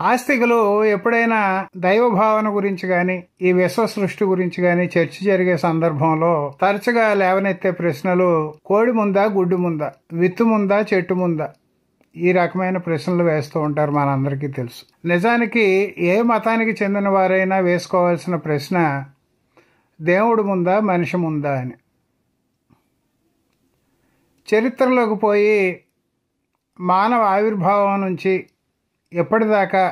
ఆస్తికులు ఎప్పుడైనా దైవ భావన గురించి గాని ఈ విశ్వ సృష్టి గురించి గాని చర్చ జరిగే సందర్భంలో తరచుగా లేవనెత్తే ప్రశ్నలు కోడి ముందా గుడ్డు ముందా, విత్తు ముందా చెట్టు ముందా, ఈ రకమైన ప్రశ్నలు వేస్తూ ఉంటారు. మనందరికీ తెలుసు. నిజానికి ఏ మతానికి చెందిన వారైనా వేసుకోవాల్సిన ప్రశ్న దేవుడు ముందా మనిషి ముందా అని. చరిత్రలోకి పోయి మానవ ఆవిర్భావం నుంచి ఎప్పటిదాకా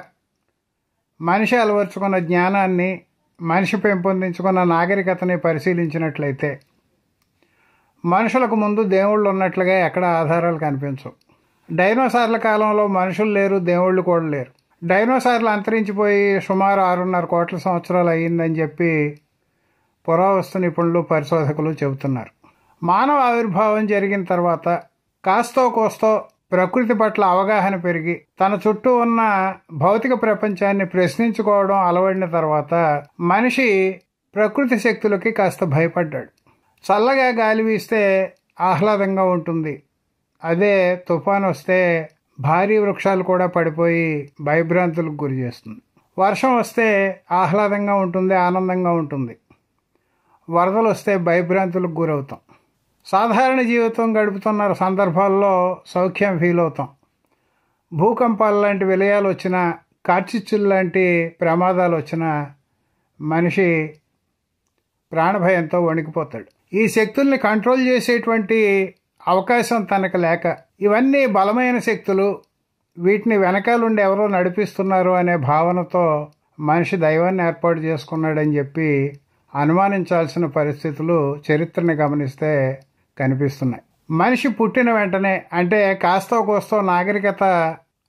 మనిషి అలవర్చుకున్న జ్ఞానాన్ని, మనిషి పెంపొందించుకున్న నాగరికతని పరిశీలించినట్లయితే మనుషులకు ముందు దేవుళ్ళు ఉన్నట్లుగా ఎక్కడ ఆధారాలు కనిపించవు. డైనోసార్ల కాలంలో మనుషులు లేరు, దేవుళ్ళు కూడా లేరు. డైనోసార్లు అంతరించిపోయి సుమారు 6.5 కోట్ల సంవత్సరాలు అయ్యిందని చెప్పి పురావస్తు నిపుణులు, పరిశోధకులు చెబుతున్నారు. మానవ ఆవిర్భావం జరిగిన తర్వాత కాస్తో కోస్తో ప్రకృతి పట్ల అవగాహన పెరిగి తన చుట్టూ ఉన్న భౌతిక ప్రపంచాన్ని ప్రశ్నించుకోవడం అలవడిన తర్వాత మనిషి ప్రకృతి శక్తులకి కాస్త భయపడ్డాడు. చల్లగా గాలి వీస్తే ఆహ్లాదంగా ఉంటుంది, అదే తుఫాను వస్తే భారీ వృక్షాలు కూడా పడిపోయి భయభ్రాంతులకు గురి చేస్తుంది. వర్షం వస్తే ఆహ్లాదంగా ఉంటుంది, ఆనందంగా ఉంటుంది. వరదలు వస్తే భయభ్రాంతులకు గురవుతాం. సాధారణ జీవితం గడుపుతున్న సందర్భాల్లో సౌఖ్యం ఫీల్ అవుతాం. భూకంపాలు లాంటి విలయాలు వచ్చినా, కార్చిచ్చులు లాంటి ప్రమాదాలు వచ్చినా మనిషి ప్రాణభయంతో వణికిపోతాడు. ఈ శక్తుల్ని కంట్రోల్ చేసేటువంటి అవకాశం తనకు లేక, ఇవన్నీ బలమైన శక్తులు, వీటిని వెనకాలండి ఎవరో నడిపిస్తున్నారు అనే భావనతో మనిషి దైవాన్ని ఏర్పాటు చేసుకున్నాడని చెప్పి అనుమానించాల్సిన పరిస్థితులు చరిత్రని గమనిస్తే కనిపిస్తున్నాయి. మనిషి పుట్టిన వెంటనే, అంటే కాస్తో కోస్తో నాగరికత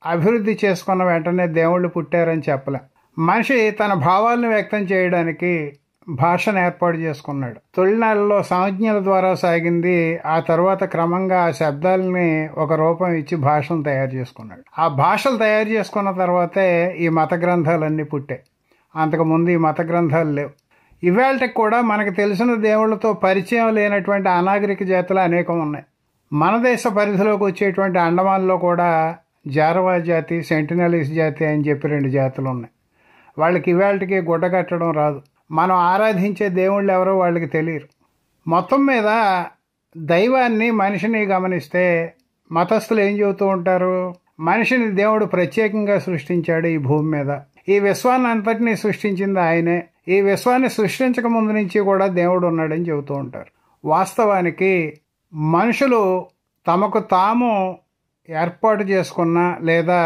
అభివృద్ధి చేసుకున్న వెంటనే దేవుళ్ళు పుట్టారని చెప్పలే. మనిషి తన భావాలను వ్యక్తం చేయడానికి భాషను ఏర్పాటు చేసుకున్నాడు. తొలినాళ్ళలో సంజ్ఞల ద్వారా సాగింది. ఆ తర్వాత క్రమంగా ఆ శబ్దాలని ఒక రూపం ఇచ్చి భాషను తయారు చేసుకున్నాడు. ఆ భాషలు తయారు చేసుకున్న తర్వాతే ఈ మత గ్రంథాలన్నీ పుట్టాయి. అంతకుముందు ఈ మత గ్రంథాలు లేవు. ఇవాళకి కూడా మనకు తెలిసిన దేవుళ్లతో పరిచయం లేనటువంటి అనాగరిక జాతులు అనేకం ఉన్నాయి. మన దేశ పరిధిలోకి వచ్చేటువంటి అండమాన్లో కూడా జారవా జాతి, సెంటినలీస్ జాతి అని చెప్పి 2 జాతులు ఉన్నాయి. వాళ్ళకి ఇవాళకి గుడ్డ కట్టడం రాదు. మనం ఆరాధించే దేవుళ్ళు ఎవరో వాళ్ళకి తెలియరు. మొత్తం మీద దైవాన్ని, మనిషిని గమనిస్తే మతస్థులు ఏం చెబుతూ ఉంటారు? మనిషిని దేవుడు ప్రత్యేకంగా సృష్టించాడు ఈ భూమి మీద. ఈ విశ్వాన్ని అంతటినీ సృష్టించింది ఆయనే. ఈ విశ్వాన్ని సృష్టించక ముందు నుంచి కూడా దేవుడు ఉన్నాడని చెబుతూ ఉంటారు. వాస్తవానికి మనుషులు తమకు తాము ఏర్పాటు చేసుకున్న లేదా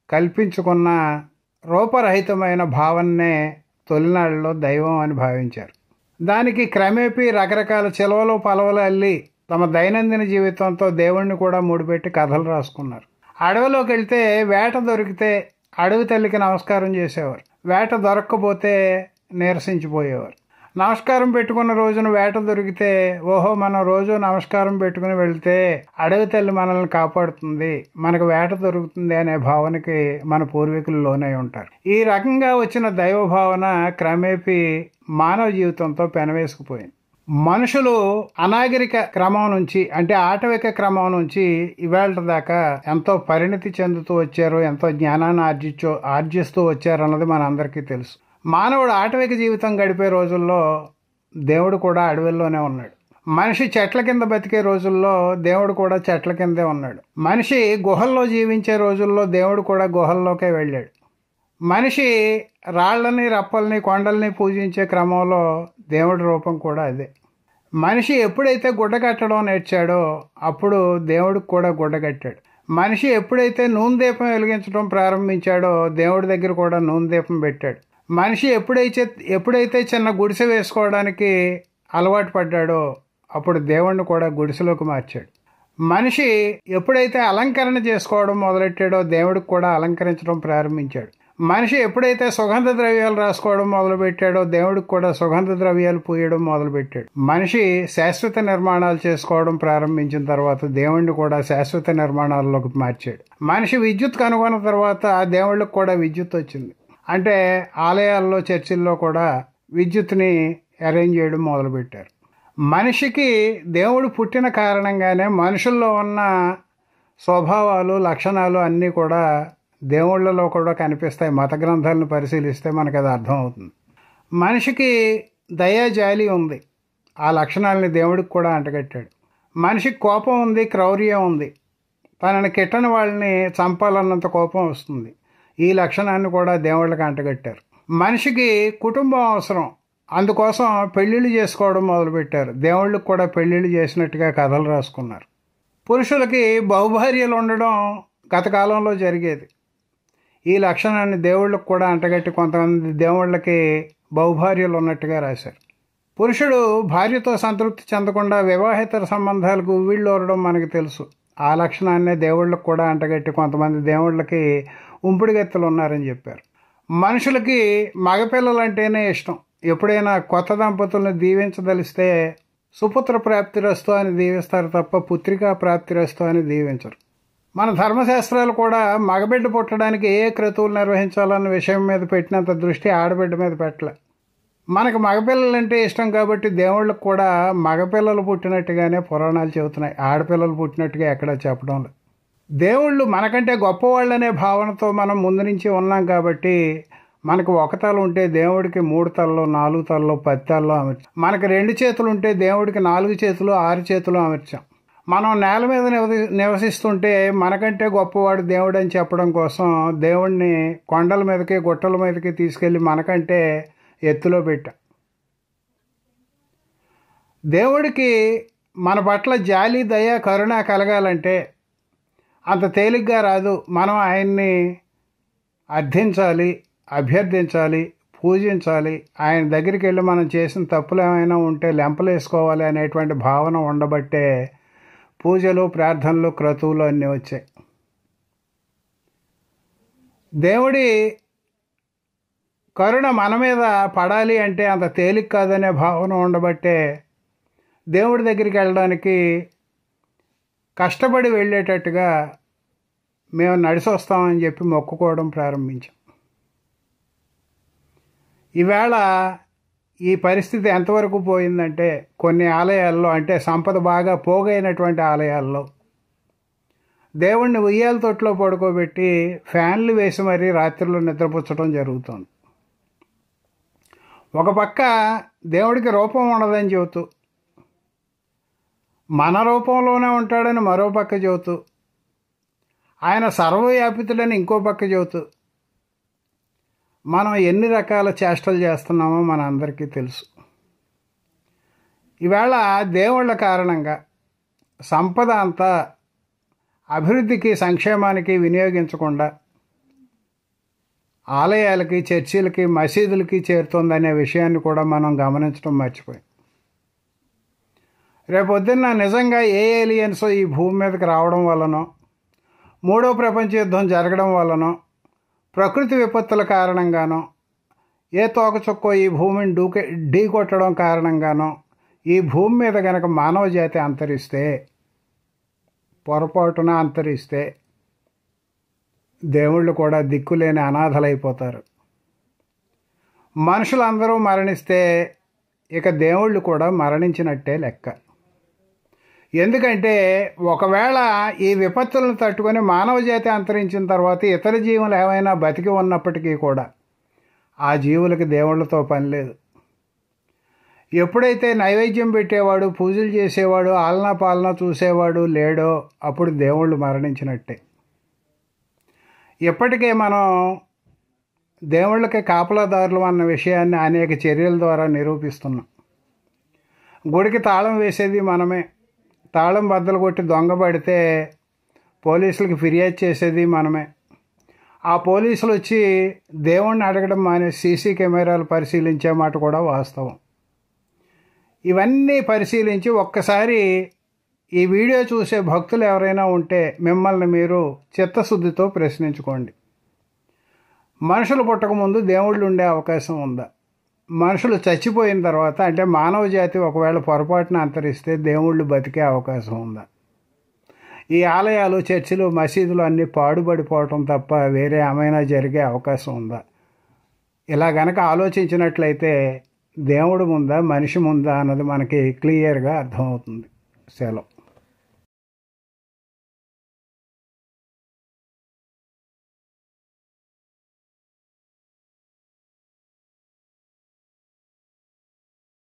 కల్పించుకున్న రూపరహితమైన భావన్నే తొలినాళ్ళలో దైవం అని భావించారు. దానికి క్రమేపీ రకరకాల చిలవలు పలవలు అల్లి తమ దైనందిన జీవితంతో దేవుణ్ణి కూడా ముడిపెట్టి కథలు రాసుకున్నారు. అడవిలోకి వెళ్తే వేట దొరికితే అడవి తల్లికి నమస్కారం చేసేవారు. వేట దొరక్కపోతే నీరసించిపోయేవారు. నమస్కారం పెట్టుకున్న రోజున వేట దొరికితే, ఓహో మనం రోజు నమస్కారం పెట్టుకుని వెళ్తే అడవి తల్లి మనల్ని కాపాడుతుంది, మనకు వేట దొరుకుతుంది అనే భావనకి మన పూర్వీకులు లోనై ఉంటారు. ఈ రకంగా వచ్చిన దైవ భావన క్రమేపీ మానవ జీవితంతో పెనవేసుకుపోయింది. మనుషులు అనాగరిక క్రమం నుంచి, అంటే ఆటవిక క్రమం నుంచి ఇవాళ దాకా ఎంతో పరిణతి చెందుతూ వచ్చారు, ఎంతో జ్ఞానాన్ని ఆర్జిస్తూ వచ్చారు అన్నది మనందరికీ తెలుసు. మానవుడు ఆటవిక జీవితం గడిపే రోజుల్లో దేవుడు కూడా అడవుల్లోనే ఉన్నాడు. మనిషి చెట్ల కింద బతికే రోజుల్లో దేవుడు కూడా చెట్ల కిందే ఉన్నాడు. మనిషి గుహల్లో జీవించే రోజుల్లో దేవుడు కూడా గుహల్లోకే వెళ్ళాడు. మనిషి రాళ్లని, రప్పల్ని, కొండల్ని పూజించే క్రమంలో దేవుడి రూపం కూడా అదే. మనిషి ఎప్పుడైతే గుడ్డ కట్టడం నేర్చాడో అప్పుడు దేవుడికి కూడా గుడ్డ కట్టాడు. మనిషి ఎప్పుడైతే నూనె దీపం వెలిగించడం ప్రారంభించాడో దేవుడి దగ్గర కూడా నూనె దీపం పెట్టాడు. మనిషి ఎప్పుడైతే చిన్న గుడిసె వేసుకోవడానికి అలవాటు పడ్డాడో అప్పుడు దేవుణ్ణి కూడా గుడిసెలోకి మార్చాడు. మనిషి ఎప్పుడైతే అలంకరణ చేసుకోవడం మొదలెట్టాడో దేవుడికి కూడా అలంకరించడం ప్రారంభించాడు. మనిషి ఎప్పుడైతే సుగంధ ద్రవ్యాలు రాసుకోవడం మొదలుపెట్టాడో దేవుడికి కూడా సుగంధ ద్రవ్యాలు పూయడం మొదలుపెట్టాడు. మనిషి శాశ్వత నిర్మాణాలు చేసుకోవడం ప్రారంభించిన తర్వాత దేవుణ్ణి కూడా శాశ్వత నిర్మాణాల్లోకి మార్చాడు. మనిషి విద్యుత్ కనుగొన్న తర్వాత ఆ దేవుళ్ళకి కూడా విద్యుత్ వచ్చింది. అంటే ఆలయాల్లో, చర్చిల్లో కూడా విద్యుత్ని అరేంజ్ చేయడం మొదలుపెట్టారు. మనిషికి దేవుడు పుట్టిన కారణంగానే మనుషుల్లో ఉన్న స్వభావాలు, లక్షణాలు అన్నీ కూడా దేవుళ్ళలో కూడా కనిపిస్తాయి. మత గ్రంథాలను పరిశీలిస్తే మనకు అది అర్థమవుతుంది. మనిషికి దయా జాలి ఉంది, ఆ లక్షణాలని దేవుడికి కూడా అంటగట్టాడు. మనిషికి కోపం ఉంది, క్రౌర్యం ఉంది, తనని కిట్టని వాళ్ళని చంపాలన్నంత కోపం వస్తుంది. ఈ లక్షణాన్ని కూడా దేవుళ్ళకి అంటగట్టారు. మనిషికి కుటుంబం అవసరం, అందుకోసం పెళ్ళిళ్ళు చేసుకోవడం మొదలుపెట్టారు. దేవుళ్ళకి కూడా పెళ్ళిళ్ళు చేసినట్టుగా కథలు రాసుకున్నారు. పురుషులకి బహుభార్యలు ఉండడం గత కాలంలో జరిగేది. ఈ లక్షణాన్ని దేవుళ్ళకి కూడా అంటగట్టి కొంతమంది దేవుళ్ళకి బహుభార్యలు ఉన్నట్టుగా రాశారు. పురుషుడు భార్యతో సంతృప్తి చెందకుండా వివాహేతర సంబంధాలకు వీళ్ళోరడం మనకు తెలుసు. ఆ లక్షణాన్నే దేవుళ్ళకి కూడా అంటగట్టి కొంతమంది దేవుళ్ళకి ఉంపుడుగెత్తలు ఉన్నారని చెప్పారు. మనుషులకి మగపిల్లలంటేనే ఇష్టం. ఎప్పుడైనా కొత్త దంపతులను దీవించదలిస్తే సుపుత్ర ప్రాప్తిరస్తు అని దీవిస్తారు తప్ప పుత్రికా ప్రాప్తిరస్తు అని దీవించరు. మన ధర్మశాస్త్రాలు కూడా మగబిడ్డ పుట్టడానికి ఏ క్రతువులు నిర్వహించాలన్న విషయం మీద పెట్టినంత దృష్టి ఆడబిడ్డ మీద పెట్టలే. మనకు మగపిల్లలంటే ఇష్టం కాబట్టి దేవుళ్ళకు కూడా మగపిల్లలు పుట్టినట్టుగానే పురాణాలు చెబుతున్నాయి, ఆడపిల్లలు పుట్టినట్టుగా ఎక్కడా చెప్పడం లేదు. దేవుళ్ళు మనకంటే గొప్పవాళ్ళనే భావనతో మనం ముందు నుంచి ఉన్నాం కాబట్టి మనకు ఒక తల ఉంటే దేవుడికి 3 తలలో 4 తలలో 10 తలలో అమర్చాం. మనకు 2 చేతులు ఉంటే దేవుడికి 4 చేతులు 6 చేతులు అమర్చాం. మనం నేల మీద నివసిస్తుంటే మనకంటే గొప్పవాడు దేవుడు అని చెప్పడం కోసం దేవుడిని కొండల మీదకి గుట్టల మీదకి తీసుకెళ్ళి మనకంటే ఎత్తులో పెట్టాం. దేవుడికి మన పట్ల జాలి దయ కరుణ కలగాలంటే అంత తేలిగ్గా రాదు. మనం ఆయన్ని అర్థించాలి, అభ్యర్థించాలి, పూజించాలి. ఆయన దగ్గరికి వెళ్ళి మనం చేసిన తప్పులు ఏమైనా ఉంటే లెంపలేసుకోవాలి అనేటువంటి భావన ఉండబట్టే పూజలు, ప్రార్థనలు, క్రతువులు అన్నీ వచ్చాయి. దేవుడి కరుణ మన మీద పడాలి అంటే అంత తేలిక కాదనే భావన ఉండబట్టే దేవుడి దగ్గరికి వెళ్ళడానికి కష్టపడి వెళ్ళేటట్టుగా మేము నడిచి వస్తామని చెప్పి మొక్కుకోవడం ప్రారంభించాం. ఈవేళ ఈ పరిస్థితి ఎంతవరకు పోయిందంటే కొన్ని ఆలయాల్లో, అంటే సంపద బాగా పోగైనటువంటి ఆలయాల్లో దేవుణ్ణి ఉయ్యాల తొట్టులో పడుకోబెట్టి ఫ్యాన్లు వేసి మరీ రాత్రిలో నిద్రపుచ్చడం జరుగుతుంది. ఒక పక్క దేవుడికి రూపం ఉండదని చెబుతూ, మన రూపంలోనే ఉంటాడని మరో పక్క చెబుతూ, ఆయన సర్వవ్యాపితుడని ఇంకో పక్క చెబుతూ, మనం ఎన్ని రకాల చేష్టలు చేస్తున్నామో మన అందరికీ తెలుసు. ఈవేళ దేవుళ్ళ కారణంగా సంపద అంతా అభివృద్ధికి, సంక్షేమానికి వినియోగించకుండా ఆలయాలకి, చర్చిలకి, మసీదులకి చేరుతుందనే విషయాన్ని కూడా మనం గమనించడం మర్చిపోయాం. రేపొద్దున్న నిజంగా ఏ ఏలియన్స్ ఈ భూమి మీదకి రావడం వల్లనో, 3వ ప్రపంచ యుద్ధం జరగడం వల్లనో, ప్రకృతి విపత్తుల కారణంగానో, ఏ తోకచుక్కో ఈ భూమిని ఢీ కొట్టడం కారణంగానో ఈ భూమి మీద గనక మానవ జాతి అంతరిస్తే, పొరపాటున అంతరిస్తే దేవుళ్ళు కూడా దిక్కులేని అనాథలైపోతారు. మనుషులందరూ మరణిస్తే ఇక దేవుళ్ళు కూడా మరణించినట్టే లెక్క. ఎందుకంటే ఒకవేళ ఈ విపత్తులను తట్టుకొని మానవ జాతి అంతరించిన తర్వాత ఇతర జీవులు ఏమైనా బతికి ఉన్నప్పటికీ కూడా ఆ జీవులకి దేవుళ్ళతో పని లేదు. ఎప్పుడైతే నైవేద్యం పెట్టేవాడు, పూజలు చేసేవాడు, ఆలనా పాలన చూసేవాడు లేడో అప్పుడు దేవుళ్ళు మరణించినట్టే. ఇప్పటికే మనం దేవుళ్ళకి కాపలాదారులు అన్న విషయాన్ని అనేక చర్యల ద్వారా నిరూపిస్తున్నాం. గుడికి తాళం వేసేది మనమే, తాళం బద్దలు కొట్టి దొంగ పడితే పోలీసులకు ఫిర్యాదు చేసేది మనమే. ఆ పోలీసులు వచ్చి దేవుణ్ణి అడగడం మానేసి సీసీ కెమెరాలు పరిశీలించే మాట కూడా వాస్తవం. ఇవన్నీ పరిశీలించి ఒక్కసారి ఈ వీడియో చూసే భక్తులు ఎవరైనా ఉంటే మిమ్మల్ని మీరు చిత్తశుద్ధితో ప్రశ్నించుకోండి. మనుషులు పుట్టకముందు దేవుళ్ళు ఉండే అవకాశం ఉందా? మనుషులు చచ్చిపోయిన తర్వాత, అంటే మానవ జాతి ఒకవేళ పొరపాటున అంతరిస్తే దేవుళ్ళు బతికే అవకాశం ఉందా? ఈ ఆలయాలు, చర్చిలు, మసీదులు అన్నీ పాడుబడిపోవటం తప్ప వేరే ఏమైనా జరిగే అవకాశం ఉందా? ఇలా గనక ఆలోచించినట్లయితే దేవుడు ముందా, మనిషి ముందా అన్నది మనకి క్లియర్గా అర్థమవుతుంది. సెలవు.